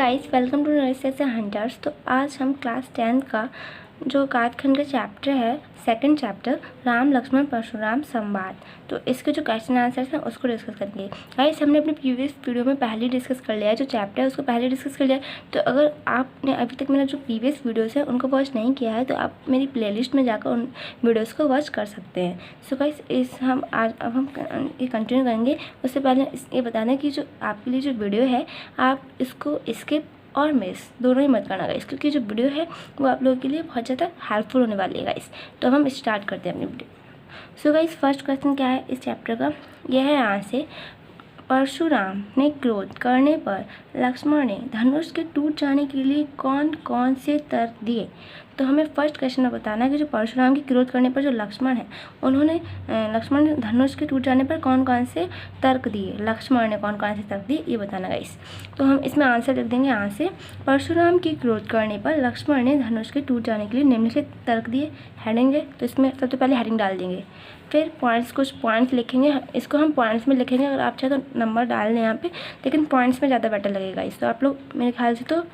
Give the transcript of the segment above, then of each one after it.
Guys, welcome to nurses hunters. तो आज हम क्लास 10th का जो काटखंड का चैप्टर है, सेकंड चैप्टर राम लक्ष्मण परशुराम संवाद, तो इसके जो क्वेश्चन आंसर्स हैं उसको डिस्कस करेंगे। गाइस, हमने अपने प्रीवियस वीडियो में पहले ही डिस्कस कर लिया है, जो चैप्टर है उसको पहले डिस्कस कर लिया है। तो अगर आपने अभी तक मेरा जो प्रीवियस वीडियोस है उनको वॉच नहीं किया है तो आप मेरी प्लेलिस्ट में जाकर उन वीडियोज़ को वॉच कर सकते हैं। सो गाइस, अब हम ये कंटिन्यू करेंगे। उससे पहले ये बता दें कि जो आपके लिए जो वीडियो है आप इसको स्किप और मिस दोनों ही मत करना गाइस, क्योंकि जो वीडियो है वो आप लोगों के लिए बहुत ज़्यादा हेल्पफुल होने वाली है गाइस। तो हम स्टार्ट करते हैं अपनी video. So guys, first question क्या है इस चैप्टर का, यह है यहाँ से। परशुराम ने क्रोध करने पर लक्ष्मण ने धनुष के टूट जाने के लिए कौन कौन से तर्क दिए। तो हमें फर्स्ट क्वेश्चन में बताना है कि जो परशुराम के क्रोध करने पर जो लक्ष्मण है लक्ष्मण ने धनुष के टूट जाने पर कौन कौन से तर्क दिए, लक्ष्मण ने कौन कौन से तर्क दिए, ये बताना गाइस। तो हम इसमें आंसर लिख देंगे यहाँ से। परशुराम के क्रोध करने पर लक्ष्मण ने धनुष के टूट जाने के लिए निम्नलिखित तर्क दिए। हेडिंग है तो इसमें सबसे पहले हेडिंग डाल देंगे, फिर पॉइंट्स, कुछ पॉइंट्स लिखेंगे। इसको हम पॉइंट्स में लिखेंगे, अगर आप चाहे तो नंबर डाल दें यहाँ पे, लेकिन पॉइंट्स में ज़्यादा बेटर लगेगा इस। तो आप लोग मेरे ख्याल से तो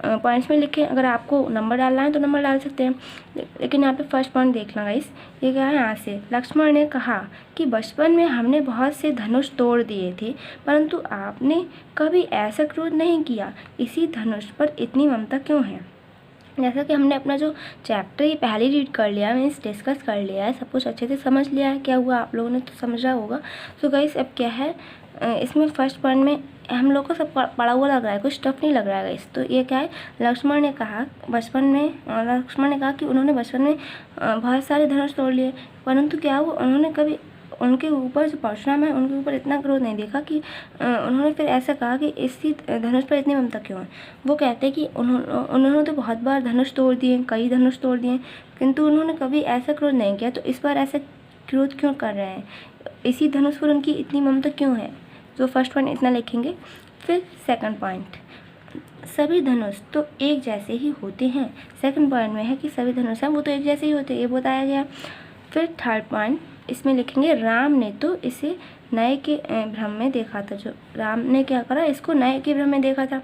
पॉइंट्स में लिखें। अगर आपको नंबर डालना है तो नंबर डाल सकते हैं, लेकिन यहाँ पे फर्स्ट पॉइंट देखना गाइस। ये क्या है यहाँ से, लक्ष्मण ने कहा कि बचपन में हमने बहुत से धनुष तोड़ दिए थे, परंतु आपने कभी ऐसा क्रोध नहीं किया। इसी धनुष पर इतनी ममता क्यों है। जैसा कि हमने अपना जो चैप्टर ये पहले रीड कर लिया, मीन्स डिस्कस कर लिया है, सब कुछ अच्छे से समझ लिया है क्या हुआ, आप लोगों ने तो समझा होगा। सो गाइस, अब क्या है इसमें फर्स्ट पॉइंट में हम लोग को सब पढ़ा हुआ लग रहा है, कुछ टफ नहीं लग रहा है गाइस। तो ये क्या है, लक्ष्मण ने कहा कि उन्होंने बचपन में बहुत सारे धनुष तोड़ लिए, परंतु क्या हुआ, उन्होंने कभी उनके ऊपर जो परशुराम है उनके ऊपर इतना क्रोध नहीं देखा कि उन्होंने फिर ऐसा कहा कि इसी धनुष पर इतनी ममता क्यों है। वो कहते हैं कि उन्होंने तो बहुत बार धनुष तोड़ दिए, कई धनुष तोड़ दिए, किंतु उन्होंने कभी ऐसा क्रोध नहीं किया, तो इस बार ऐसा क्रोध क्यों कर रहे हैं, इसी धनुष पर उनकी इतनी ममता क्यों है। तो फर्स्ट पॉइंट इतना लिखेंगे। फिर सेकंड पॉइंट, सभी धनुष तो एक जैसे ही होते हैं। सेकंड पॉइंट में है कि सभी धनुष हैं वो तो एक जैसे ही होते हैं, ये बताया गया। फिर थर्ड पॉइंट इसमें लिखेंगे, राम ने तो इसे नए के भ्रम में देखा था। जो राम ने क्या करा, इसको नए के भ्रम में देखा था।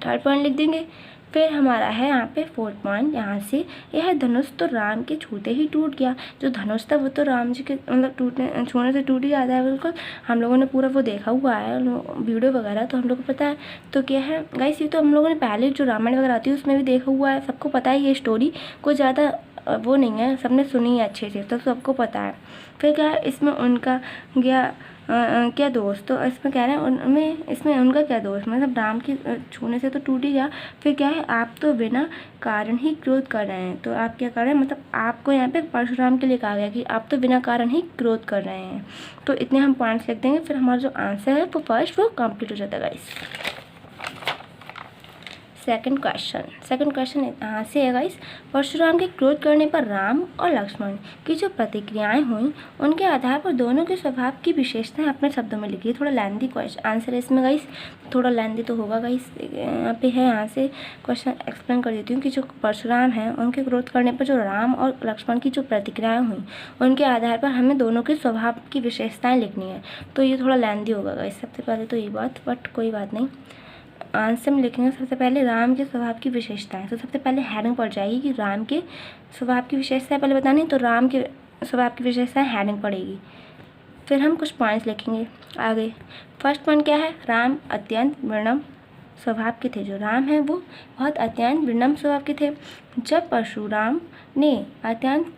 थर्ड पॉइंट लिख देंगे। फिर हमारा है यहाँ पे फोर्थ पॉइंट, यहाँ से यह धनुष तो राम के छूते ही टूट गया। जो धनुष था वो तो राम जी के मतलब छूने से टूट ही जाता है बिल्कुल। हम लोगों ने पूरा वो देखा हुआ है वीडियो वगैरह, तो हम लोग को पता है। तो क्या है गाइस, ये तो हम लोगों ने पहले जो रामायण वगैरह आती है उसमें भी देखा हुआ है, सबको पता है ये स्टोरी, कोई ज़्यादा वो नहीं है, सबने सुनी है अच्छे से, तो सबको पता है। फिर क्या है, इसमें उनका क्या दोष, तो इसमें कह रहे हैं इसमें उनका क्या दोष, मतलब राम की छूने से तो टूट ही गया। फिर क्या है, आप तो बिना कारण ही क्रोध कर रहे हैं। तो आप क्या कर रहे हैं, मतलब आपको यहाँ पे परशुराम के लिए कहा गया कि आप तो बिना कारण ही क्रोध कर रहे हैं। तो इतने हम पॉइंट्स लिख देंगे, फिर हमारा जो आंसर है वो फर्स्ट वो कंप्लीट हो जाता है गाइस। सेकंड क्वेश्चन यहाँ से है गाइस। परशुराम के क्रोध करने पर राम और लक्ष्मण की जो प्रतिक्रियाएं हुई उनके आधार पर दोनों के स्वभाव की विशेषताएं अपने शब्दों में लिखिए। थोड़ा लेंथी क्वेश्चन आंसर है इसमें गाइस, थोड़ा लेंथी तो होगा गाइस। यहाँ पे है, यहाँ से क्वेश्चन एक्सप्लेन कर देती हूँ कि जो परशुराम है उनके क्रोध करने पर जो राम और लक्ष्मण की जो प्रतिक्रियाएँ हुई उनके आधार पर हमें दोनों के स्वभाव की विशेषताएँ लिखनी है। तो ये थोड़ा लेंथी होगा गाइस, सबसे पहले तो ये बात, बट कोई बात नहीं। आंसर में लिखेंगे सबसे पहले राम के स्वभाव की विशेषताएं। तो सबसे पहले हेडिंग पड़ जाएगी कि राम के स्वभाव की विशेषताएं पहले बतानी, तो राम के स्वभाव की विशेषताएं हेडिंग पड़ेगी। फिर हम कुछ पॉइंट्स लिखेंगे आगे। फर्स्ट पॉइंट क्या है, राम अत्यंत विनम्र स्वभाव के थे। जो राम है वो बहुत अत्यंत विनम्र स्वभाव के थे। जब परशुराम ने अत्यंत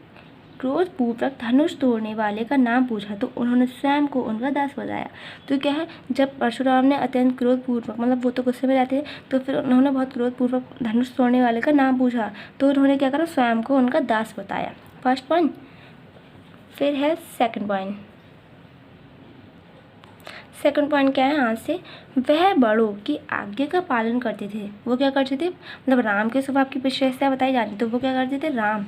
क्रोधपूर्वक धनुष तोड़ने वाले का नाम पूछा तो उन्होंने स्वयं को उनका दास बताया। तो क्या है, जब परशुराम ने अत्यंत क्रोधपूर्वक, मतलब वो तो गुस्से में रहते थे, तो फिर उन्होंने बहुत क्रोधपूर्वक धनुष तोड़ने वाले का नाम पूछा तो उन्होंने क्या करा, स्वयं को उनका दास बताया। First point. फिर है सेकंड पॉइंट क्या है यहाँ से, वह बड़ों की आज्ञा का पालन करते थे। वो क्या करते थे, मतलब राम के स्वभाव की विशेषता बताई जा रही, तो वो क्या करते थे, राम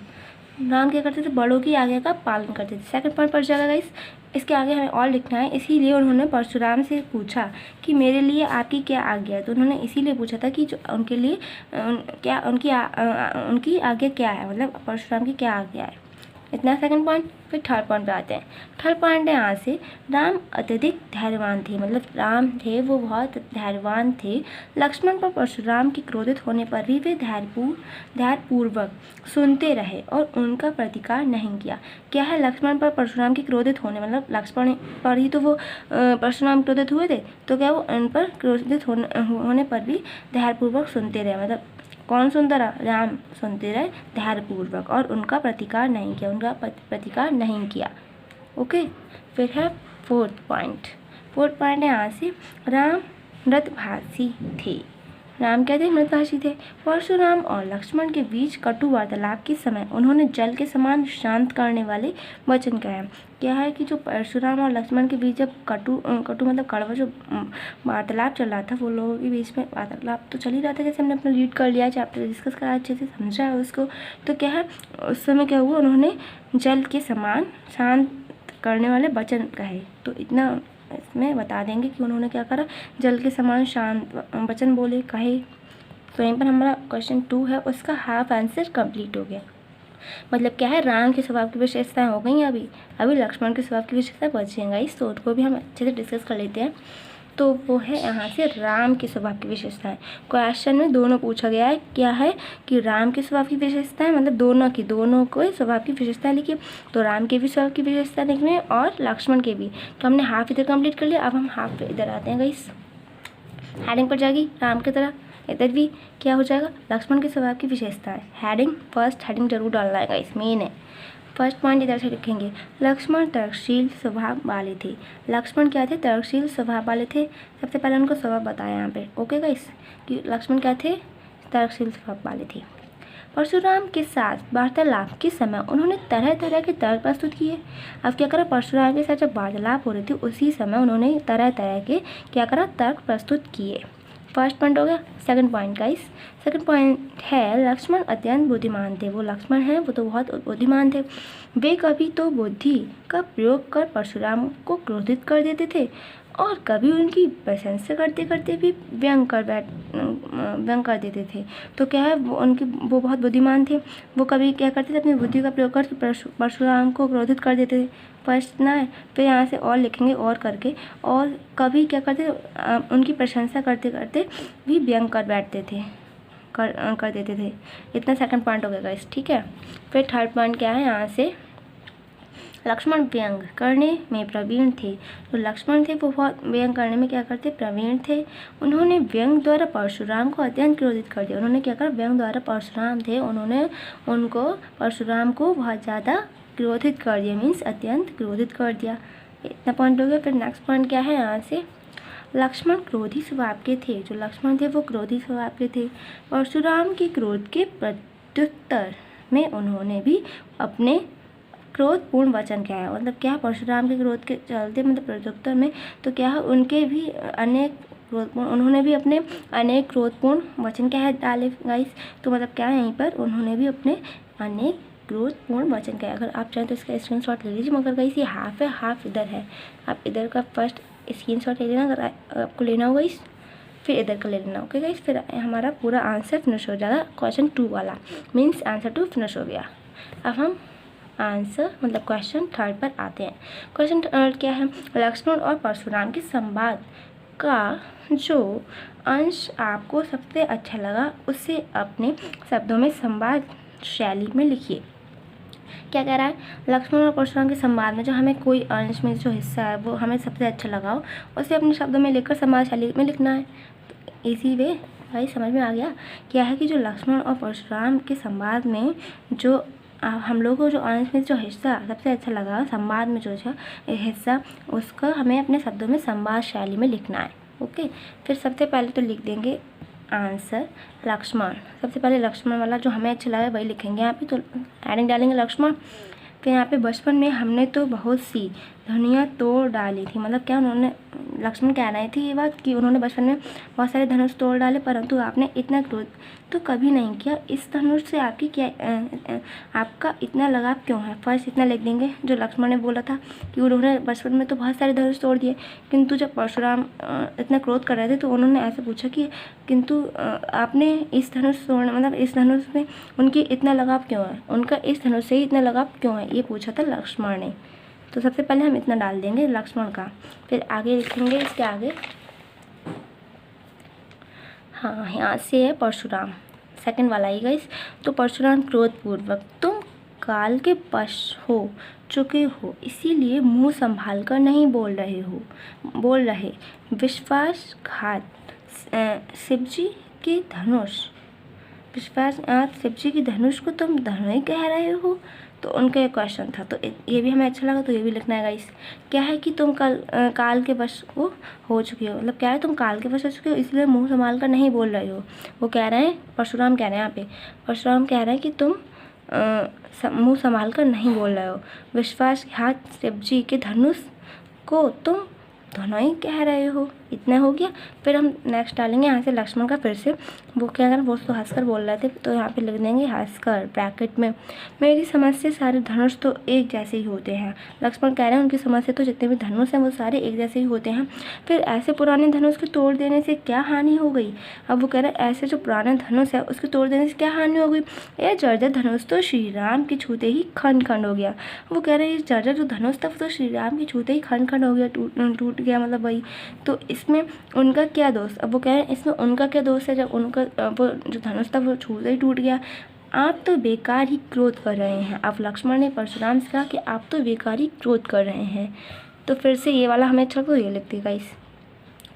क्या करते थे, बड़ों की आज्ञा का पालन करते थे। सेकंड पॉइंट पड़ जाएगा गाइस। इसके आगे हमें और लिखना है, इसीलिए उन्होंने परशुराम से पूछा कि मेरे लिए आपकी क्या आज्ञा है। तो उन्होंने इसीलिए पूछा था कि जो उनके लिए उनकी आज्ञा क्या है, मतलब परशुराम की क्या आज्ञा है। इतना सेकंड पॉइंट। फिर थर्ड पॉइंट पे आते हैं। थर्ड पॉइंट है यहाँ से, राम अत्यधिक धैर्यवान थे, मतलब राम थे वो बहुत धैर्यवान थे। लक्ष्मण पर परशुराम के क्रोधित होने पर भी वे धैर्यपूर्वक सुनते रहे और उनका प्रतिकार नहीं किया। क्या है, लक्ष्मण पर परशुराम के क्रोधित होने, मतलब लक्ष्मण पर ही तो वो परशुराम क्रोधित हुए थे, तो क्या वो उन पर क्रोधित होने पर भी धैर्यपूर्वक सुनते रहे, मतलब कौन सुनता रहा, राम सुनते रहे धैर्यपूर्वक और उनका प्रतिकार नहीं किया, ओके। फिर है फोर्थ पॉइंट है यहाँ से, राम मृतभाषी थे। राम क्या थे, मृतभाषी थे। परशुराम और लक्ष्मण के बीच कटु वार्तालाप के समय उन्होंने जल के समान शांत करने वाले वचन कहे। क्या है कि जो परशुराम और लक्ष्मण के बीच जब कटु मतलब कड़वा जो वार्तालाप चल रहा था, वो लोगों के बीच में वार्तालाप तो चल ही रहा था, जैसे हमने अपना रीड कर लिया, चैप्टर डिस्कस करा, अच्छे से समझा है उसको। तो क्या है, उस समय क्या हुआ, उन्होंने जल के समान शांत करने वाले वचन कहे। तो इतना इसमें बता देंगे कि उन्होंने क्या करा, जल के समान शांत वचन बोले, कहे। तो यहीं पर हमारा क्वेश्चन 2 है, उसका हाफ आंसर कंप्लीट हो गया। मतलब क्या है, राम के स्वभाव की विशेषताएं हो गई, अभी लक्ष्मण के स्वभाव की विशेषताएं बचेंगे, इस तो उनको भी हम अच्छे से डिस्कस कर लेते हैं। तो वो है यहाँ से राम के स्वभाव की विशेषताएं। क्वेश्चन में दोनों पूछा गया है, क्या है कि राम के स्वभाव की विशेषताएं, मतलब दोनों को स्वभाव की विशेषताएं लिखिए। तो राम के भी स्वभाव की विशेषताएं लिखनी है और लक्ष्मण के भी। तो हमने हाफ इधर कंप्लीट कर लिया, अब हम हाफ पे इधर आते हैं गाइस। हेडिंग पर जाएगी राम की तरह, इधर भी क्या हो जाएगा, लक्ष्मण के स्वभाव की विशेषताएं। हेडिंग फर्स्ट हेडिंग जरूर डालना है गाइस, मेन है। फर्स्ट पॉइंट इधर से लिखेंगे, लक्ष्मण तर्कशील स्वभाव वाले थे। लक्ष्मण क्या थे, तर्कशील स्वभाव वाले थे। सबसे पहले उनको स्वभाव बताया यहाँ पे, ओके गाइस, कि लक्ष्मण क्या थे, तर्कशील स्वभाव वाले थे। परशुराम के साथ वार्तालाप के समय उन्होंने तरह तरह के तर्क प्रस्तुत किए। अब क्या करा, परशुराम के साथ जब वार्तालाप हो रही थी उसी समय उन्होंने तरह तरह के क्या करा, तर्क प्रस्तुत किए। फर्स्ट पॉइंट हो गया। Second point guys, second point है, लक्ष्मण अत्यंत बुद्धिमान थे। वो लक्ष्मण हैं, वो तो बहुत बुद्धिमान थे। वे कभी तो बुद्धि का प्रयोग कर परशुराम को क्रोधित कर देते थे और कभी उनकी प्रशंसा करते करते भी व्यंग कर देते थे। तो क्या है, वो बहुत बुद्धिमान थे। वो कभी क्या करते थे, अपनी बुद्धि का प्रयोग कर परशुराम को क्रोधित कर देते थे। फर्स्ट ना है, फिर यहाँ से और लिखेंगे और करके, और कभी क्या करते, उनकी प्रशंसा करते करते भी व्यंग कर बैठते थे, कर देते थे। इतना सेकंड पॉइंट हो गया गाइस, ठीक है। फिर थर्ड पॉइंट क्या है, यहाँ से लक्ष्मण व्यंग करने में प्रवीण थे। तो लक्ष्मण थे वो बहुत व्यंग करने में क्या करते, प्रवीण थे। उन्होंने व्यंग द्वारा परशुराम को अत्यंत क्रोधित कर दिया। उन्होंने क्या करा, व्यंग द्वारा परशुराम थे, उन्होंने उनको परशुराम को बहुत ज़्यादा क्रोधित कर दिया, मीन्स अत्यंत क्रोधित कर दिया। इतना पॉइंट हो गया। फिर नेक्स्ट पॉइंट क्या है, यहाँ से लक्ष्मण क्रोधी स्वभाव के थे। जो लक्ष्मण थे वो क्रोधी स्वभाव के थे। परशुराम के क्रोध के प्रत्युत्तर में उन्होंने भी अपने क्रोधपूर्ण वचन क्या है, मतलब क्या, परशुराम के क्रोध के चलते, मतलब प्रत्युत्तर में, तो क्या है, उनके भी उन्होंने भी अपने अनेक क्रोधपूर्ण वचन क्या है डाले गाइस। तो मतलब क्या है, यहीं पर उन्होंने भी अपने अनेक क्रोधपूर्ण वचन क्या है। अगर आप चाहें तो इसका स्क्रीनशॉट ले लीजिए, मगर गाइस ये हाफ है, हाफ इधर है। आप इधर का फर्स्ट स्क्रीनशॉट ले लेना अगर आपको लेना होगा, फिर इधर का ले लेना, ओके गाइस। फिर हमारा पूरा आंसर फिनिश हो जाएगा, क्वेश्चन 2 वाला, मीन्स आंसर 2 फिनिश हो गया। अब हम आंसर मतलब क्वेश्चन थर्ड पर आते हैं। क्वेश्चन थर्ड क्या है, लक्ष्मण और परशुराम के संवाद का जो अंश आपको सबसे अच्छा लगा उसे अपने शब्दों में संवाद शैली में लिखिए। क्या कह रहा है, लक्ष्मण और परशुराम के संवाद में जो हमें कोई अंश में जो हिस्सा है वो हमें सबसे अच्छा लगा हो, उसे अपने शब्दों में लिखकर संवाद शैली में लिखना है। तो इसी वे भाई समझ में आ गया क्या है कि जो लक्ष्मण और परशुराम के संवाद में जो हम लोगों को जो अंश में जो हिस्सा सबसे अच्छा लगा, संवाद में जो है हिस्सा, उसका हमें अपने शब्दों में संवाद शैली में लिखना है, ओके। फिर सबसे पहले तो लिख देंगे आंसर लक्ष्मण। सबसे पहले लक्ष्मण वाला जो हमें अच्छा लगा वही लिखेंगे यहाँ पे, तो हेडिंग डालेंगे लक्ष्मण। फिर यहाँ पे बचपन में हमने तो बहुत सी धनुया तोड़ डाली थी। मतलब क्या उन्होंने, लक्ष्मण कह रहे थे ये बात कि उन्होंने बचपन में बहुत सारे धनुष तोड़ डाले, परंतु आपने इतना क्रोध तो कभी नहीं किया। इस धनुष से आपकी क्या आपका इतना लगाव क्यों है? फर्स्ट इतना लिख देंगे जो लक्ष्मण ने बोला था कि उन्होंने बचपन में तो बहुत सारे धनुष तोड़ दिए, किंतु जब परशुराम इतना क्रोध कर रहे थे तो उन्होंने ऐसे पूछा कि किंतु आपने इस धनुष तोड़ने, मतलब इस धनुष में उनकी इतना लगाव क्यों है, उनका इस धनुष से ही इतना लगाव क्यों है, ये पूछा था लक्ष्मण ने। तो सबसे पहले हम इतना डाल देंगे लक्ष्मण का, फिर आगे लिखेंगे इसके आगे। हाँ, यहाँ से है परशुराम, सेकंड वाला ही गाइस। तो परशुराम क्रोधपूर्वक, तुम काल के वश हो चुके हो, इसीलिए मुंह संभाल कर नहीं बोल रहे। विश्वासघात शिवजी के धनुष, विश्वासघात शिवजी के धनुष को तुम धनुष कह रहे हो। तो उनका एक क्वेश्चन था, तो ये भी हमें अच्छा लगा, तो ये भी लिखना है गाइस। क्या है कि तुम काल के वश हो चुके हो, मतलब क्या है, तुम काल के वश हो चुके हो इसलिए मुंह संभाल कर नहीं बोल रहे हो। वो कह रहे हैं, परशुराम कह रहे हैं, यहाँ पे परशुराम कह रहे हैं कि तुम मुंह संभाल कर नहीं बोल रहे हो। विश्वासघात शिवजी के धनुष को तुम धनुष कह रहे हो। इतना हो गया। फिर हम नेक्स्ट डालेंगे यहाँ से लक्ष्मण का। फिर से वो क्या कर, वो तो हंसकर बोल रहे थे, तो यहाँ पे लिख देंगे हंसकर ब्रैकेट में। मेरी समझ से सारे धनुष तो एक जैसे ही होते हैं। लक्ष्मण कह रहे हैं उनकी समझ से तो जितने भी धनुष हैं वो सारे एक जैसे ही होते हैं, फिर ऐसे पुराने धनुष के तोड़ देने से क्या हानि हो गई। अब वो कह रहे हैं ऐसे जो पुराने धनुष है उसके तोड़ देने से क्या हानि हो गई। यह जर्जर धनुष तो श्री राम के छूते ही खंड खंड हो गया। वो कह रहे हैं ये जर्जर जो धनुष था वो तो श्री राम के छूते ही खंड खंड हो गया, टूट गया, मतलब वही। तो इसमें उनका क्या दोष। अब वो कह रहे हैं इसमें उनका क्या दोष है, जब उनका वो जो धनुष था वो छूते ही टूट गया। आप तो बेकार ही क्रोध कर रहे हैं। अब लक्ष्मण ने परशुराम से कहा कि आप तो बेकार ही क्रोध कर रहे हैं। तो फिर से ये वाला हमें अच्छा तो ये लिख देगा इस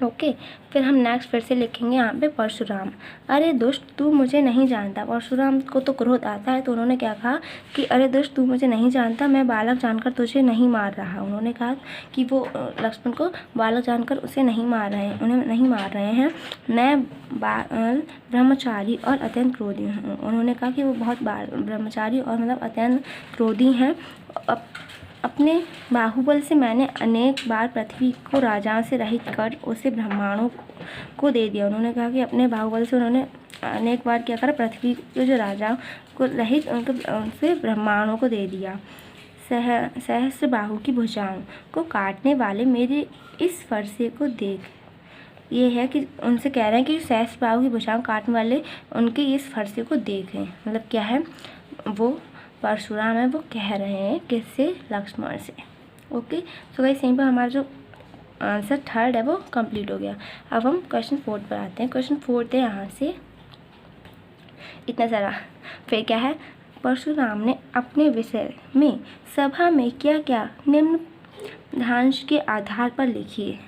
ओके। फिर हम नेक्स्ट फिर से लिखेंगे यहाँ पे परशुराम। अरे दुष्ट तू मुझे नहीं जानता। परशुराम को तो क्रोध आता है, तो उन्होंने क्या कहा कि अरे दुष्ट तू मुझे नहीं जानता, मैं बालक जानकर तुझे नहीं मार रहा। उन्होंने कहा कि वो लक्ष्मण को बालक जानकर उसे नहीं मार रहे हैं, उन्हें नहीं मार रहे हैं। मैं ब्रह्मचारी और अत्यंत क्रोधी हूँ। उन्होंने कहा कि वो बहुत ब्रह्मचारी और मतलब अत्यंत क्रोधी हैं। अपने बाहुबल से मैंने अनेक बार पृथ्वी को राजाओं से रहित कर उसे ब्राह्मणों को दे दिया। उन्होंने कहा कि अपने बाहुबल से उन्होंने अनेक बार क्या करा, पृथ्वी के जो राजाओं को रहित उनसे ब्राह्मणों को दे दिया। सहस्र बाहु की भुजाओं को काटने वाले मेरे इस फरसे को देख। ये है कि उनसे कह रहे हैं कि सहस्र बाहु की भुजाओं काटने वाले उनके इस फरसे को देखें। मतलब क्या है, वो परशुराम है वो कह रहे हैं किससे, लक्ष्मण से। ओके, सो गाइस यहीं पर हमारा जो आंसर थर्ड है वो कंप्लीट हो गया। अब हम क्वेश्चन 4 पर आते हैं। क्वेश्चन 4 थे यहाँ से इतना सारा। फिर क्या है, परशुराम ने अपने विषय में सभा में क्या क्या निम्न धांश के आधार पर लिखिए।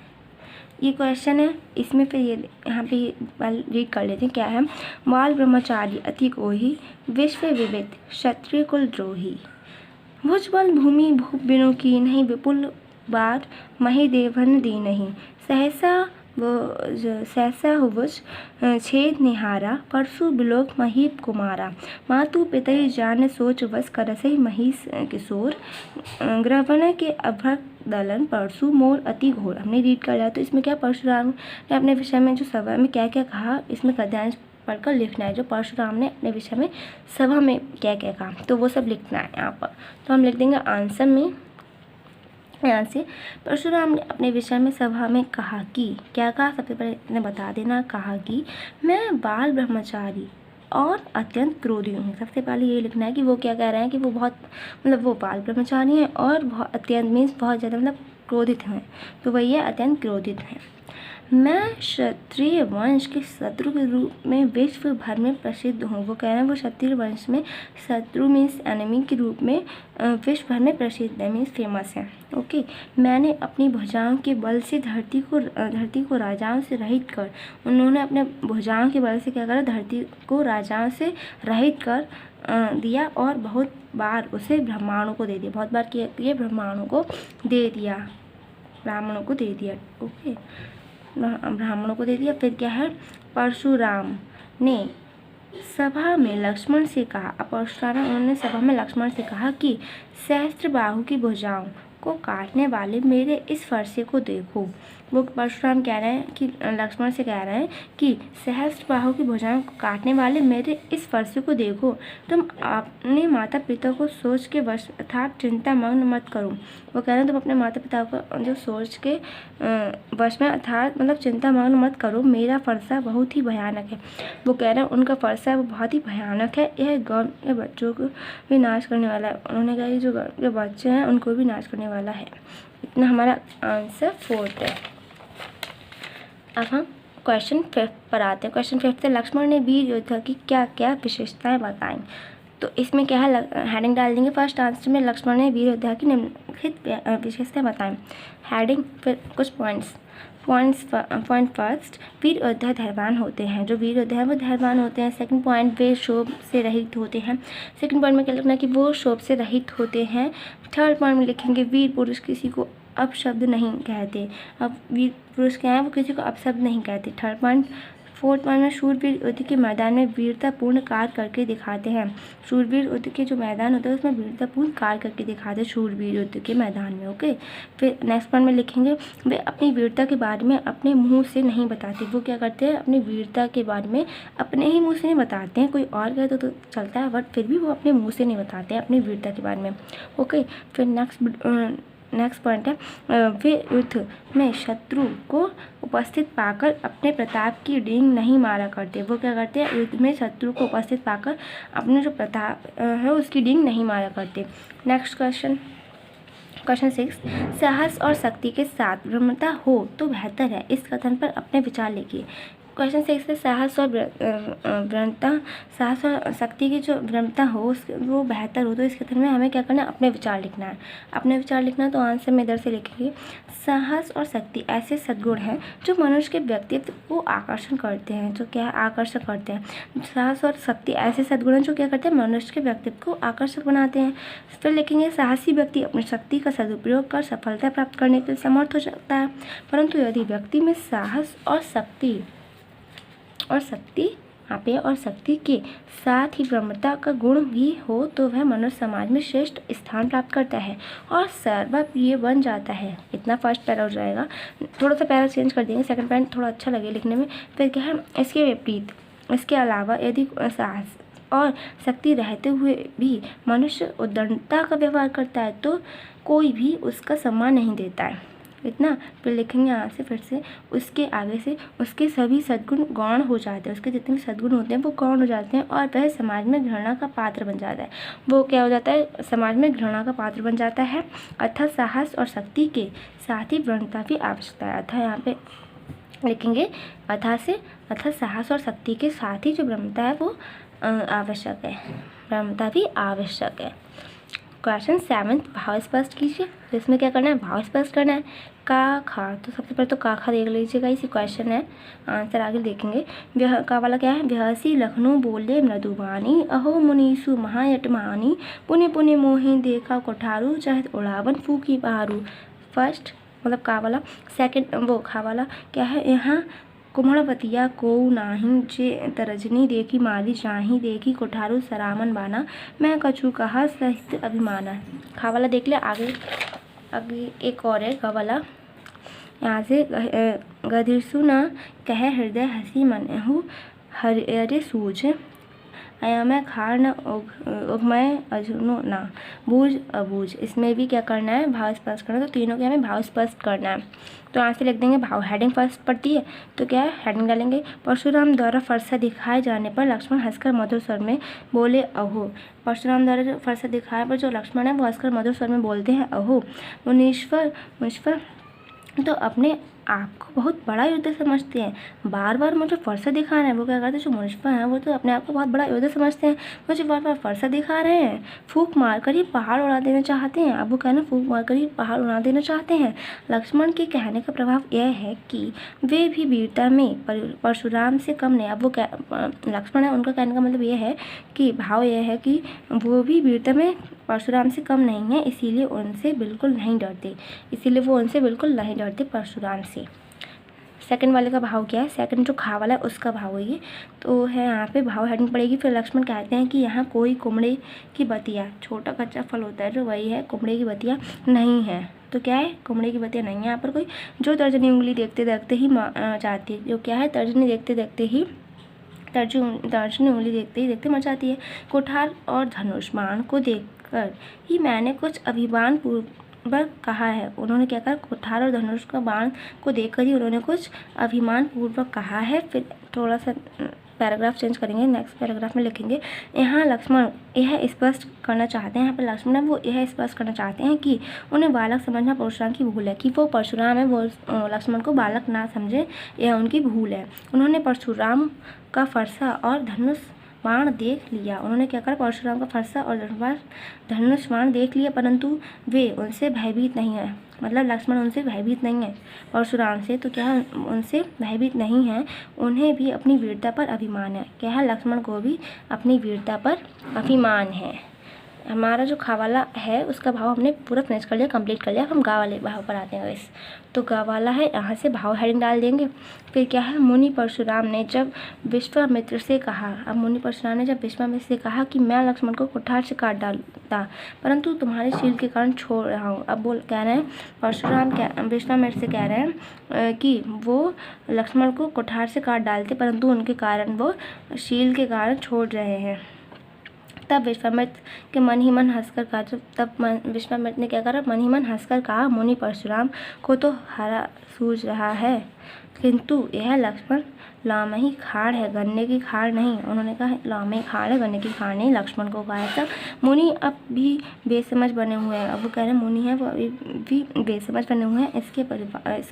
ये क्वेश्चन है, इसमें फिर ये यहाँ पे रीड कर लेते हैं। क्या है, बाल ब्रह्मचारी अति कोही, विश्व विविध क्षत्रिय कुल द्रोही। भुजबल भूमि भूप बिनु की नहीं, विपुल बार मही देवन दी नहीं। सहसा हुवज छेद निहारा, परसु बिलोक महीप कुमारा। मातु पितई जान सोच बस करसई महिष किशोर। ग्रहण के अभ्रक दलन परसु मोर अति घोर। हमने रीड कर लिया। तो इसमें क्या, परशुराम ने अपने विषय में जो सभा में क्या क्या कहा, इसमें गद्यांश पढ़कर लिखना है। जो परशुराम ने अपने विषय में सभा में क्या क्या कहा, तो वो सब लिखना है यहाँ पर। तो हम लिख देंगे आंसर में यहाँ से, परशुराम ने अपने विषय में सभा में कहा कि क्या कहा, सबसे पहले इन्हें बता देना। कहा कि मैं बाल ब्रह्मचारी और अत्यंत क्रोधी हूँ। सबसे पहले ये लिखना है कि वो क्या कह रहे हैं कि वो बहुत मतलब वो बाल ब्रह्मचारी हैं और बहुत अत्यंत मीन्स बहुत ज़्यादा मतलब क्रोधित हैं। तो वही है अत्यंत क्रोधित हैं। मैं क्षत्रिय वंश के शत्रु के रूप में विश्व भर में प्रसिद्ध हूँ। वो कह रहे हैं वो क्षत्रिय वंश में शत्रु मीन्स एनिमी के रूप में विश्व भर में प्रसिद्ध है, मीन्स फेमस है। ओके, मैंने अपनी भुजाओं के बल से धरती को राजाओं से रहित कर, उन्होंने अपने भुजाओं के बल से क्या करा, धरती को राजाओं से रहित कर दिया और बहुत बार उसे ब्राह्मणों को दे दिया। बहुत बार किए ब्राह्मणों को दे दिया, ब्राह्मणों को दे दिया। ओके, ब्राह्मणों को दे दिया। फिर क्या है, परशुराम ने सभा में लक्ष्मण से कहा। परशुराम उन्होंने सभा में लक्ष्मण से कहा कि सहस्त्र बाहु की भुजाओं को काटने वाले मेरे इस फरसे को देखो। वो परशुराम कह रहे हैं कि लक्ष्मण से कह रहे हैं कि सहस्त्र बाहु की भुजाओं को काटने वाले मेरे इस फरसे को देखो। तुम अपने माता पिता को सोच के वश अर्थात चिंता मग्न मत करो। वो कह रहे हैं तुम अपने माता पिता को जो सोच के वश में अर्थात मतलब चिंता मग्न मत करो, मेरा फरसा बहुत ही भयानक है। वो कह रहे हैं उनका फरसा वो बहुत ही भयानक है, यह गाँव के बच्चों को भी नाश करने वाला है। उन्होंने कहा जो बच्चे हैं उनको भी नाश करने वाला है। इतना हमारा आंसर 4 है। अब हम क्वेश्चन 5 पर आते हैं। क्वेश्चन 5 से लक्ष्मण ने वीर योद्धा की क्या क्या विशेषताएं बताई। तो इसमें क्या है, हेडिंग डाल देंगे। फर्स्ट आंसर में लक्ष्मण ने वीर योद्धा की निम्नलिखित विशेषताएं बताएं। हेडिंग फिर कुछ पॉइंट फर्स्ट, वीर योद्धा धैर्यवान होते हैं। जो वीर योद्धा हैं वो धैर्यवान होते हैं। सेकंड पॉइंट, वे शोभ से रहित होते हैं। सेकंड पॉइंट में क्या लिखना है कि वो शोभ से रहित होते हैं। थर्ड पॉइंट में लिखेंगे वीर पुरुष किसी को अपशब्द नहीं कहते। अब वीर पुरुष क्या है, वो किसी को अपशब्द नहीं कहते। Third point. फोर्थ पॉइंट में शूरवीर युद्ध के मैदान में वीरतापूर्ण कार्य करके दिखाते हैं। शूरवीर युद्ध के जो मैदान होता है उसमें वीरतापूर्ण कार्य करके दिखाते हैं शूरवीर युद्ध के मैदान में। ओके, फिर नेक्स्ट पॉइंट में लिखेंगे वे अपनी वीरता के बारे में अपने मुंह से नहीं बताते। वो क्या करते हैं, अपनी वीरता के बारे में अपने ही मुँह से नहीं बताते हैं। कोई और कहे तो चलता है, बट फिर भी वो अपने मुँह से नहीं बताते हैं अपनी वीरता के बारे में। ओके, फिर नेक्स्ट पॉइंट है वे युद्ध में शत्रु को उपस्थित पाकर अपने प्रताप की डींग नहीं मारा करते। वो क्या करते हैं, युद्ध में शत्रु को उपस्थित पाकर अपने जो प्रताप है उसकी डींग नहीं मारा करते। नेक्स्ट क्वेश्चन 6, साहस और शक्ति के साथ विनम्रता हो तो बेहतर है, इस कथन पर अपने विचार लिखिए। क्वेश्चन 6 है साहस और विनम्रता, साहस और शक्ति की जो विनम्रता हो वो बेहतर हो तो इस कथन में हमें क्या करना है, अपने विचार लिखना है। अपने विचार लिखना है तो आंसर में इधर से लिखेंगे साहस और शक्ति ऐसे सद्गुण हैं जो मनुष्य के व्यक्तित्व को आकर्षण करते हैं। जो क्या है, आकर्षण करते हैं। साहस और शक्ति ऐसे सद्गुण हैं जो क्या करते हैं, मनुष्य के व्यक्तित्व को आकर्षक बनाते हैं। फिर लिखेंगे साहसी व्यक्ति अपनी शक्ति का सदुपयोग कर सफलता प्राप्त करने के लिए समर्थ हो सकता है, परंतु यदि व्यक्ति में साहस और शक्ति और शक्ति के साथ ही विनम्रता का गुण भी हो तो वह मनुष्य समाज में श्रेष्ठ स्थान प्राप्त करता है और सर्वप्रिय बन जाता है। इतना फर्स्ट पैरा हो जाएगा। थोड़ा सा पैरा चेंज कर देंगे, सेकंड पैरा थोड़ा अच्छा लगे लिखने में। फिर क्या है, इसके विपरीत, इसके अलावा यदि साहस और शक्ति रहते हुए भी मनुष्य उद्दंडता का व्यवहार करता है तो कोई भी उसका सम्मान नहीं देता है। इतना फिर लिखेंगे यहाँ से फिर से उसके आगे से उसके सभी सद्गुण गौण हो जाते हैं। उसके जितने भी सद्गुण होते हैं वो गौण हो जाते हैं और वह समाज में घृणा का पात्र बन जाता है। वो क्या हो जाता है, समाज में घृणा का पात्र बन जाता है। अतः साहस और शक्ति के साथ ही विनम्रता की आवश्यकता है। अतः यहाँ पे लिखेंगे अतः साहस और शक्ति के साथ ही जो विनम्रता है वो आवश्यक है, विनम्रता भी आवश्यक है। क्वेश्चन 7 भाव स्पष्ट कीजिए। तो इसमें क्या करना है, भाव स्पष्ट करना है। का खा, तो सबसे पहले तो का खा देख लीजिएगा, इसी क्वेश्चन है, आंसर आगे देखेंगे। का वाला क्या है, ब्यासी लखनऊ बोले मृदुबानी अहो मुनीसु महायटमानी पुण्य पुण्य मोहि देखा कोठारू चाहे उड़ावन फूकी बहारू। फर्स्ट मतलब का वाला। सेकंड वो खा वाला क्या है, यहाँ कुम्हड़वतिया को नाही जे तरजनी देखी मारी जाही देखी कोठारू सरामन बाना मैं कछु कहा सहित अभिमाना। खा वाला देख ले। आगे एक और है का वाला, यहाँ से गधिरसु न कह हृदय हसी मन हूँ हरे सूझ अया मैं खार न उगमय अजुनो ना बूझ अबूझ। इसमें भी क्या करना है, भाव स्पष्ट करना है। तो तीनों के हमें भाव स्पष्ट करना है। तो यहाँ से लिख देंगे भाव। हेडिंग फर्स्ट पड़ती है तो क्या है, हेडिंग डालेंगे। परशुराम द्वारा फरसा दिखाए जाने पर लक्ष्मण हंसकर मधुर स्वर में बोले अहो। परशुराम द्वारा फरसा दिखाए पर जो लक्ष्मण है वो हंसकर मधुर स्वर में बोलते हैं अहो। मुनीश्वर तो अपने आपको बहुत बड़ा योद्धा समझते हैं, बार बार मुझे फरसा दिखा रहे हैं। वो क्या करते हैं, जो मुनीश्वर हैं वो तो अपने आप को बहुत बड़ा योद्धा समझते हैं, मुझे बार बार फरसा दिखा रहे हैं, फूंक मार कर ही पहाड़ उड़ा देना चाहते हैं। अब वो कहना फूंक मार कर ही पहाड़ उड़ा देना चाहते हैं। लक्ष्मण के कहने का प्रभाव यह है कि वे भी वीरता में परशुराम से कम नहीं। अब वो लक्ष्मण है, उनका कहने का मतलब ये है कि भाव यह है कि वो भी वीरता में परशुराम से कम नहीं है, इसीलिए वो उनसे बिल्कुल नहीं डरते परशुराम से। सेकंड वाले का भाव क्या है, सेकंड जो खा वाला है उसका भाव है ये, तो है यहाँ पे भाव हेडिंग पड़ेगी। फिर लक्ष्मण कहते हैं कि यहाँ कोई कुमड़े की बतिया, छोटा कच्चा फल होता है जो वही है, कुमड़े की बतिया नहीं है। तो क्या है, कुमड़े की बतिया नहीं है यहाँ पर कोई, जो तर्जनी उंगली देखते देखते ही जाती है, जो क्या है, तर्जनी देखते देखते ही तर्जनी उंगली देखते ही देखते मर जाती है। कुठार और धनुष बाण को देखकर ही मैंने कुछ अभिमान पूर्वक कहा है। उन्होंने क्या कहा, कुठार और धनुष का बाण को देखकर ही उन्होंने कुछ अभिमान पूर्वक कहा है। फिर थोड़ा सा पैराग्राफ चेंज करेंगे, नेक्स्ट पैराग्राफ में लिखेंगे, यहाँ लक्ष्मण यह स्पष्ट करना चाहते हैं, यहाँ पर लक्ष्मण वो यह स्पष्ट करना चाहते हैं कि उन्हें बालक समझना परशुराम की भूल है, कि वो परशुराम है, वो लक्ष्मण को बालक ना समझे, यह उनकी भूल है। उन्होंने परशुराम का फरसा और धनुष बाण देख लिया, उन्होंने क्या करा, परशुराम का फरसा और धनुष बाण देख लिया, परंतु वे उनसे भयभीत नहीं है, मतलब लक्ष्मण उनसे भयभीत नहीं है परशुराम से, तो क्या है, उनसे भयभीत नहीं है, उन्हें भी अपनी वीरता पर अभिमान है। क्या है, लक्ष्मण को भी अपनी वीरता पर अभिमान है। हमारा जो खा वाला है उसका भाव हमने पूरा फिनिश कर लिया, कंप्लीट कर लिया। हम गा वाले भाव पर आते हैं इस, तो गा वाला है, यहाँ से भाव हेडिंग डाल देंगे। फिर क्या है, मुनि परशुराम ने जब विश्वामित्र से कहा, अब मुनि परशुराम ने जब विश्वामित्र से कहा कि मैं लक्ष्मण को कुठार से काट डालता, परंतु तुम्हारे शील के कारण छोड़ रहा हूँ। अब बोल कह रहे हैं, परशुराम विश्वामित्र से कह रहे हैं कि वो लक्ष्मण को कुठार से काट डालते, परंतु उनके कारण वो शील के कारण छोड़ रहे हैं। तब विश्वामित्र के मन ही मन हंसकर कहा, विश्वामित्र ने क्या करा, मन ही मन हंसकर कहा, मुनि परशुराम को तो हरा सूझ रहा है, किंतु यह लक्ष्मण लामही खाड़ है, गन्ने की खाड़ नहीं। उन्होंने कहा लामही खाड़ है, गन्ने की खाड़ नहीं, लक्ष्मण को कहा था। मुनि अब भी बेसमझ बने हुए हैं, अब वो कह रहे हैं मुनि है वो अभी भी बेसमझ बने हुए हैं, इसके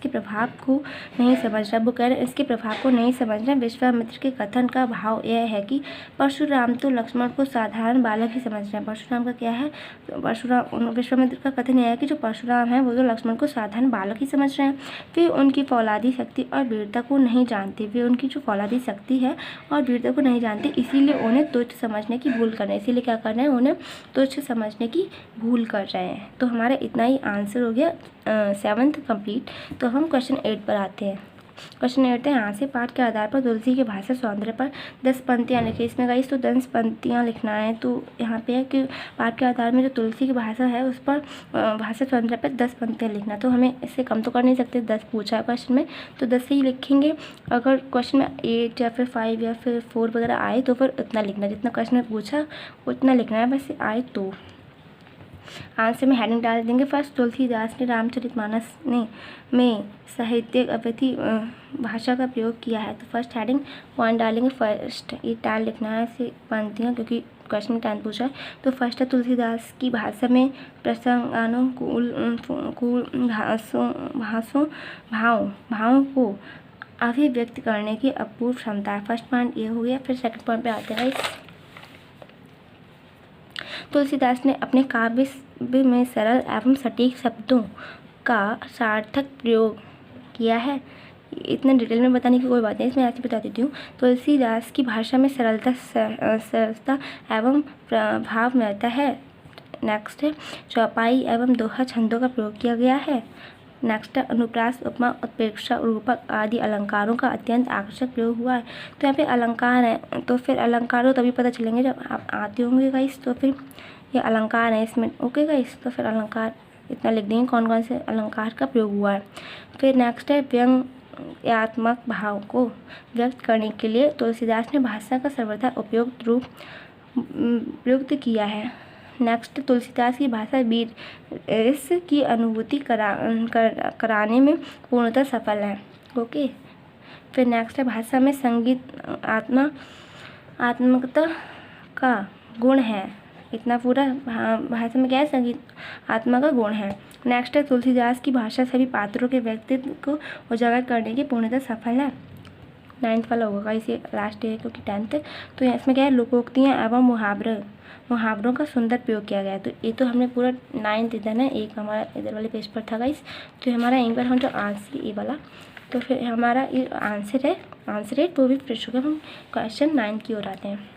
प्रभाव को नहीं समझ रहा। वो कह रहे हैं इसके प्रभाव को नहीं समझ रहे। विश्वामित्र के कथन का भाव यह है कि परशुराम तो लक्ष्मण को साधारण बालक ही समझ रहे हैं। परशुराम का क्या है, विश्वामित्र का कथन यह है कि जो परशुराम है वो तो लक्ष्मण को साधारण बालक ही समझ रहे हैं। वे उनकी फौलादी शक्ति और वीरता को नहीं जानते, वे उनकी जो फौलादी शक्ति है और वीरता को नहीं जानते, इसीलिए उन्हें तुच्छ समझने की भूल कर रहे हैं। इसीलिए क्या कर रहे हैं, उन्हें तुच्छ समझने की भूल कर रहे हैं। तो हमारा इतना ही आंसर हो गया 7th कंप्लीट। तो हम क्वेश्चन 8 पर आते हैं। क्वेश्चन 8 है, यहाँ से पाठ के आधार पर तुलसी के भाषा सौंदर्य पर 10 पंक्तियाँ लिखी। इसमें गाइस तो 10 पंक्तियाँ लिखना है। तो यहाँ पे है कि पाठ के आधार में जो तुलसी की भाषा है उस पर भाषा सौंदर्य पर 10 पंक्तियाँ लिखना। तो हमें इससे कम तो कर नहीं सकते, 10 पूछा है क्वेश्चन में तो 10 से ही लिखेंगे। अगर क्वेश्चन में 8 या फिर 5 या फिर 4 वगैरह आए तो फिर उतना लिखना, जितना क्वेश्चन में पूछा उतना लिखना है, वैसे आए तो। आंसर में हेडिंग डाल देंगे। फर्स्ट, तुलसीदास ने रामचरितमानस में साहित्यिक अवधि भाषा का प्रयोग किया है। तो फर्स्ट हेडिंग पॉइंट डालेंगे, फर्स्ट ये 10 लिखना है ऐसे पंक्तियाँ, क्योंकि क्वेश्चन में 10 पूछा है। तो फर्स्ट है, तुलसीदास की भाषा में प्रसंगानुकूल भावों को अभिव्यक्त करने की अपूर्व क्षमता है। फर्स्ट पॉइंट ये हो गया। फिर सेकंड पॉइंट पे आते हैं। तुलसीदास ने अपने काव्य में सरल एवं सटीक शब्दों का सार्थक प्रयोग किया है। इतना डिटेल में बताने की कोई बात नहीं, इसमें ऐसे बता देती हूँ। तुलसीदास की भाषा में सरलता एवं भावमयता है। नेक्स्ट है, चौपाई एवं दोहा छंदों का प्रयोग किया गया है। नेक्स्ट है, अनुप्रास, उपमा, उत्प्रेक्षा, रूपक आदि अलंकारों का अत्यंत आकर्षक प्रयोग हुआ है। तो यहाँ पे अलंकार है, तो फिर अलंकार हो तभी पता चलेंगे जब आप आते होंगे गाइस। तो फिर ये अलंकार है इसमें, ओके गाइस। तो फिर अलंकार इतना लिख देंगे कौन कौन से अलंकार का प्रयोग हुआ है। फिर नेक्स्ट है, व्यंग्यात्मक भाव को व्यक्त करने के लिए तुलसीदास ने भाषा का सर्वथा उपयुक्त रूप प्रयुक्त किया है। नेक्स्ट, तुलसीदास की भाषा वीर रस की अनुभूति कराने में पूर्णतः सफल है। ओके। फिर नेक्स्ट है, भाषा में संगीत आत्मकता का गुण है। इतना पूरा भाषा में क्या है, संगीत आत्मा का गुण है। नेक्स्ट है, तुलसीदास की भाषा सभी पात्रों के व्यक्तित्व को उजागर करने की पूर्णतः सफल है। 9th वाला होगा इसे लास्ट है क्योंकि 10th है। तो इसमें क्या है, लोकोक्तियाँ एवं मुहावरों का सुंदर प्रयोग किया गया है। तो ये तो हमने पूरा 9th इधर है, एक हमारा इधर वाले पेज पर था गाइस। तो हमारा यहीं पर हम जो आंसर ये वाला, तो फिर हमारा ये आंसर है, आंसर है तो भी फिर हम क्वेश्चन 9 की ओर आते हैं।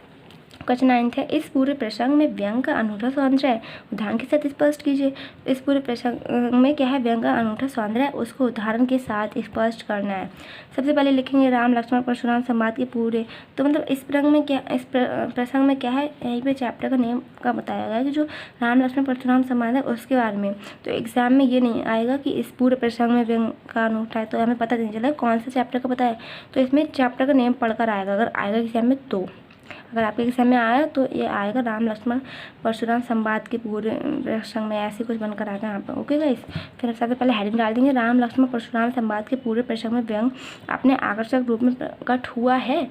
क्वेश्चन 9 है, इस पूरे प्रसंग में व्यंग का अनूठा सौंदर्य है, उदाहरण के साथ स्पष्ट कीजिए। इस पूरे प्रसंग में क्या है, व्यंग का अनूठा सौंदर्य है, उसको उदाहरण के साथ स्पष्ट करना है। सबसे पहले लिखेंगे राम लक्ष्मण परशुराम संवाद के पूरे। तो मतलब इस प्रसंग में क्या है, यहीं पे चैप्टर का नेम का बताया गया है कि जो राम लक्ष्मण परशुराम संवाद है उसके बारे में। तो एग्जाम में ये नहीं आएगा कि इस पूरे प्रसंग में व्यंग का अनूठा है, तो हमें पता नहीं चला कौन सा चैप्टर का पता है। तो इसमें चैप्टर का नेम पढ़कर आएगा, अगर आएगा एग्जाम में तो। अगर आपके एग्जाम में आया तो ये आएगा राम लक्ष्मण परशुराम संवाद के पूरे प्रसंग में, ऐसे कुछ बनकर आएगा यहाँ पर। ओके गाइस, फिर सबसे पहले हेडिंग डाल देंगे, राम लक्ष्मण परशुराम संवाद के पूरे प्रसंग में व्यंग अपने आकर्षक रूप में प्रकट हुआ है।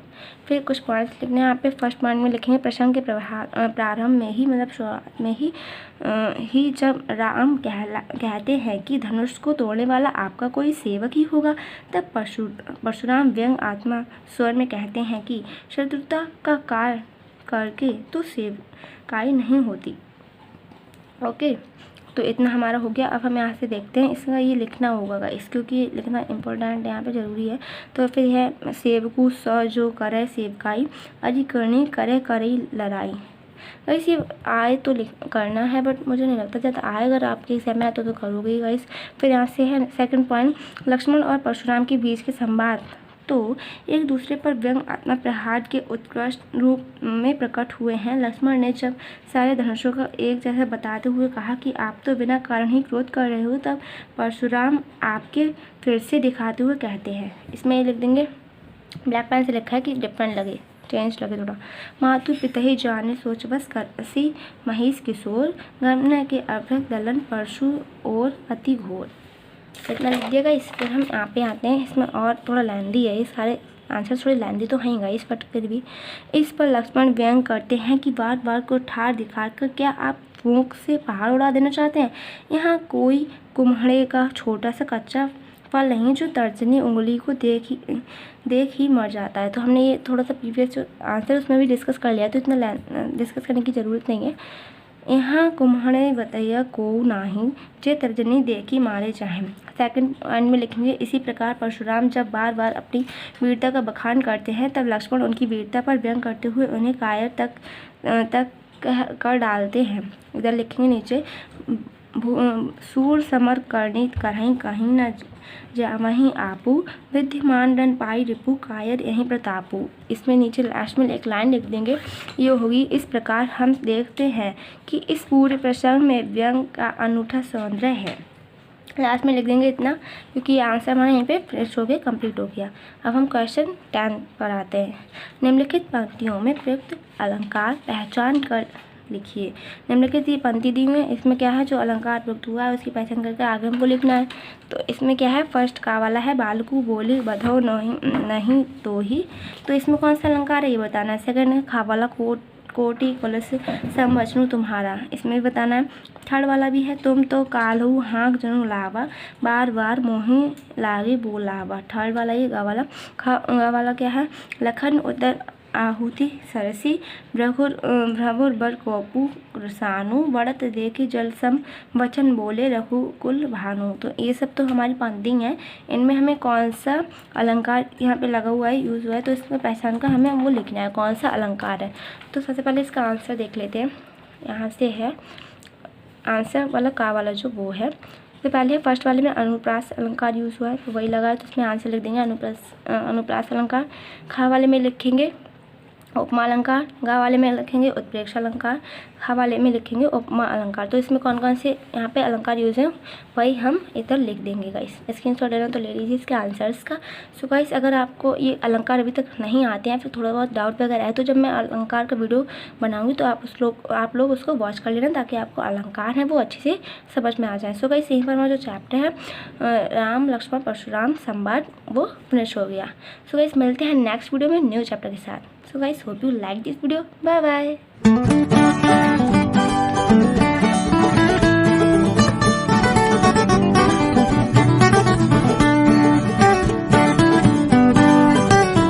फिर कुछ पॉइंट्स लिखने हैं यहाँ पे। फर्स्ट पॉइंट में लिखेंगे, प्रसंग के प्रारंभ में ही, मतलब शुरुआत में ही जब राम कहते हैं कि धनुष को तोड़ने वाला आपका कोई सेवक ही होगा, तब परशुराम व्यंग आत्मा स्वर में कहते हैं कि शत्रुता का कार्य करके तो सेवकाई नहीं होती। ओके, तो इतना हमारा हो गया। अब हम यहाँ से देखते हैं, इसका ये लिखना होगा गाइस, क्योंकि लिखना इम्पोर्टेंट यहाँ पे ज़रूरी है। तो फिर है, सेवकू स जो करे सेवकाई, अजी करनी करे करई लड़ाई। गाइस ये आए तो करना है, बट मुझे नहीं लगता जब आए, अगर आपके एग्जाम में आए तो करोगे गाइस। फिर यहाँ से है सेकंड पॉइंट, लक्ष्मण और परशुराम के बीच के संवाद तो एक दूसरे पर व्यंग आत्मा प्रहार के उत्कृष्ट रूप में प्रकट हुए हैं। लक्ष्मण ने जब सारे धनुषों का एक जैसा बताते हुए कहा कि आप तो बिना कारण ही क्रोध कर रहे हो, तब परशुराम आपके फिर से दिखाते हुए कहते हैं, इसमें लिख देंगे, ब्लैक पेन से लिखा है कि डिफरेंट लगे, चेंज लगे थोड़ा। मातु पितहि जाने सोच बस करसी महिष किशोर, गमन के अभ्रक दलन परशु और अति घोर। इतना लिख दिएगा। इस पर हम यहाँ पे आते हैं, इसमें और थोड़ा लेंदी है, ये सारे आंसर थोड़े लेंदी तो हैं गाइस, बट फिर भी इस पर लक्ष्मण व्यंग करते हैं कि बार बार को ठार दिखाकर क्या आप फूंक से पहाड़ उड़ा देना चाहते हैं। यहाँ कोई कुम्हड़े का छोटा सा कच्चा फल नहीं जो तर्जनी उंगली को देख ही मर जाता है। तो हमने ये थोड़ा सा प्रीवियस जो आंसर उसमें भी डिस्कस कर लिया, तो इतना डिस्कस करने की ज़रूरत नहीं है। यहाँ कुम्हड़े बतैया को नाही जे तर्जनी देखी मारे चाहें। सेकंड पॉइंट में लिखेंगे, इसी प्रकार परशुराम जब बार बार अपनी वीरता का बखान करते हैं, तब लक्ष्मण उनकी वीरता पर व्यंग करते हुए उन्हें कायर तक कर डालते हैं। इधर लिखेंगे नीचे, सूर समर करनी कहीं कहीं न जामहि आपू, विद्यमान रन पाई रिपु कायर यहीं प्रतापू। इसमें नीचे लास्ट में एक लाइन लिख देंगे, ये होगी, इस प्रकार हम देखते हैं कि इस पूरे प्रसंग में व्यंग का अनूठा सौंदर्य है। लास्ट में लिख देंगे इतना, क्योंकि आंसर हमारा यहीं पे फिनिश हो गया, कंप्लीट हो गया। अब हम क्वेश्चन 10 पर आते हैं। निम्नलिखित पंक्तियों में प्रयुक्त अलंकार पहचान कर लिखिए। निम्नलिखित ये पंक्ति दी हुई है, इसमें क्या है, जो अलंकार प्रयुक्त हुआ है उसकी पहचान करके आगे हमको लिखना है। तो इसमें क्या है, फर्स्ट का वाला है, बालकू बोली बधो नहीं तो ही, तो इसमें कौन सा अलंकार है ये बताना है। सेकंड है, खा वाला कोटि कलश समवचनु तुम्हारा, इसमें भी बताना है। थर्ड वाला भी है, तुम तो कालू हाँक जनू लावा, बार बार मोही लागे बोलावा। थर्ड वाला ये गा वाला क्या है, लखन उदर आहुति सरसी, भ्रभुर बर कोपू रसानु, बढ़त देखे जल सम वचन बोले रघुकुल भानु। तो ये सब तो हमारी पंक्ति है, इनमें हमें कौन सा अलंकार यहाँ पे लगा हुआ है, यूज़ हुआ है, तो इसमें पहचान कर हमें वो लिखना है कौन सा अलंकार है। तो सबसे पहले इसका आंसर देख लेते हैं। यहाँ से है आंसर वाला का वाला जो वो है, तो पहले फर्स्ट वाले में अनुप्रास अलंकार यूज़ हुआ है, तो वही लगा है, तो इसमें आंसर लिख देंगे अनुप्रास अलंकार। खा वाले में लिखेंगे उपमा अलंकार, गा वाले में लिखेंगे उत्प्रेक्षा अलंकार, खा वाले में लिखेंगे उपमा अलंकार। तो इसमें कौन कौन से यहाँ पे अलंकार यूज़ हैं वही हम इधर लिख देंगे गाइस। स्क्रीनशॉट लेना तो ले लीजिए इसके आंसर्स का। सो गाइस, अगर आपको ये अलंकार अभी तक नहीं आते हैं, फिर थोड़ा बहुत डाउट वगैरह है, तो जब मैं अलंकार का वीडियो बनाऊँगी तो आप लोग उसको वॉच कर लेना, ताकि आपको अलंकार है वो अच्छे से समझ में आ जाए। सो गाइस, यहीं पर हमारा जो चैप्टर है राम लक्ष्मण परशुराम संवाद वो फिनिश हो गया। सो गाइस, मिलते हैं नेक्स्ट वीडियो में न्यू चैप्टर के साथ। So guys, hope you like this video. Bye bye.